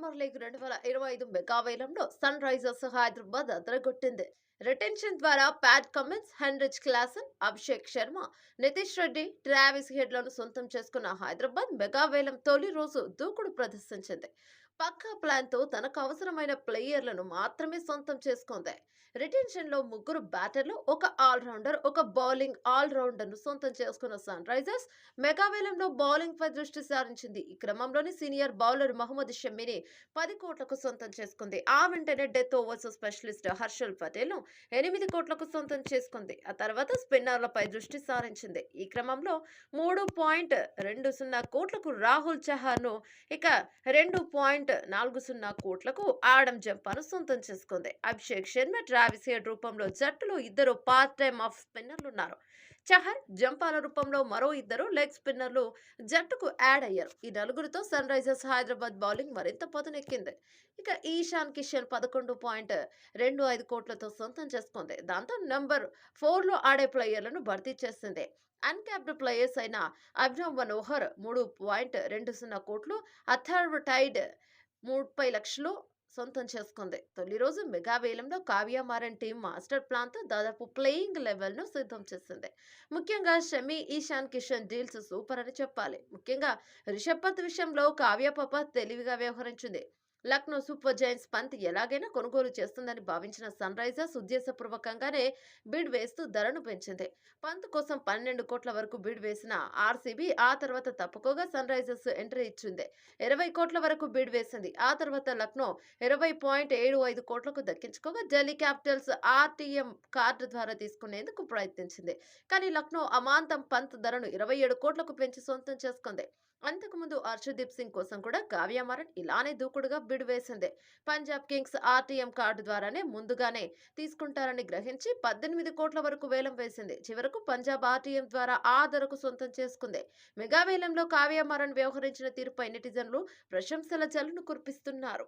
Premier league 2025 mega వేలంలో Sunrisers Hyderabad అదరగొట్టింది. Retention ద్వారా Pat Cummins, Heinrich Klaasen, Abhishek Sharma, Nitish Reddy, Travis హెడ్లను సొంతం చేసుకున్న హైదరాబాద్ మెగా వేలం తొలి రోజు దూకుడు ప్రదర్శించింది. పక్కా ప్లాన్ తో తనకు అవసరమైన ప్లేయర్లను మాత్రమే సొంతం చేసుకుంది. రిటెన్షన్ లో ముగ్గురు బ్యాటర్లు, ఒక ఆల్రౌండర్, ఒక బౌలింగ్ ఆల్రౌండర్ ను సొంతం చేసుకున్న సన్ రైజర్స్ మెగా వేలంలో బౌలింగ్ పై దృష్టి సారించింది. ఈ క్రమంలోని సీనియర్ బౌలర్ మహమ్మద్ షమీని 10 కోట్లకు సొంతం చేసుకుంది. ఆ వెంటనే death overs specialist Harshal Patel ను 8 కోట్లకు సొంతం చేసుకుంది. ఆ తర్వాత స్పిన్నర్లపై దృష్టి సారించింది. ఈ క్రమంలో 3.20 కోట్లకు రాహుల్ చహార్ ను, ఇక 2.40 కోట్లకు ఆడమ్ జంపాను సొంతం చేసుకుంది. అభిషేక్ శర్మ, ట్రావిస్ హెడ్ రూపంలో జట్టులో ఇద్దరు పార్ట్ టైమ్ ఆఫ్ స్పిన్నర్లు ఉన్నారు. చహర్, జంపాల రూపంలో మరో ఇద్దరు లెగ్ స్పిన్నర్లు జట్టుకు యాడ్ అయ్యారు. ఈ నలుగురితో సన్ రైజర్స్ హైదరాబాద్ బౌలింగ్ మరింత పదునెక్కింది. ఇక ఈశాన్ కిషన్ 11.25 కోట్లతో సొంతం చేసుకుంది. దాంతో నంబర్ 4 లో ఆడే ప్లేయర్లను భర్తీ చేసింది. అన్క్యాప్డ్ ప్లేయర్స్ అయిన అభినవ్ మనోహర్ 3.20 కోట్లు, అథర్వ్ టైడ్ 30 లక్షలు సొంతం చేసుకుంది. తొలి రోజు మెగా వేలంలో Kavya Maran team master plan తో దాదాపు ప్లేయింగ్ లెవెల్ ను సిద్ధం చేసింది. ముఖ్యంగా షమి, ఈశాన్ కిషన్ డీల్స్ సూపర్ అని చెప్పాలి. ముఖ్యంగా రిషబ్ పంత్ విషయంలో కావ్య పాప తెలివిగా వ్యవహరించింది. లక్నో సూపర్ జైంట్స్ పంత్ ఎలాగైనా కొనుగోలు చేస్తుందని భావించిన సన్ రైజర్స్ ఉద్దేశపూర్వకంగానే బిడ్ వేస్తూ ధరను పెంచింది. పంత్ కోసం 12 కోట్ల వరకు బిడ్ వేసిన ఆర్సీబీ ఆ తర్వాత తప్పుకోగా సన్ రైజర్స్ ఎంట్రీ ఇచ్చింది. 20 కోట్ల వరకు బిడ్ వేసింది. ఆ తర్వాత లక్నో 20.75 కోట్లకు దక్కించుకోగా ఢిల్లీ క్యాపిటల్స్ ఆర్టీఎం కార్డు ద్వారా తీసుకునేందుకు ప్రయత్నించింది. కానీ లక్నో అమాంతం పంత్ ధరను 27 కోట్లకు పెంచి సొంతం చేసుకుంది. అంతకుముందు హర్షదీప్ సింగ్ కోసం కూడా కావ్య మారన్ ఇలానే దూకుడుగా బిడ్ వేసింది. పంజాబ్ కింగ్స్ ఆర్టీఎం కార్డు ద్వారానే ముందుగానే తీసుకుంటారని గ్రహించి 18 కోట్ల వరకు వేలం వేసింది. చివరకు పంజాబ్ ఆర్టీఎం ద్వారా ఆ ధరకు సొంతం చేసుకుంది. మెగా వేలంలో కావ్య మారన్ వ్యవహరించిన తీరుపై నెటిజన్లు ప్రశంసల జల్లును కురిపిస్తున్నారు.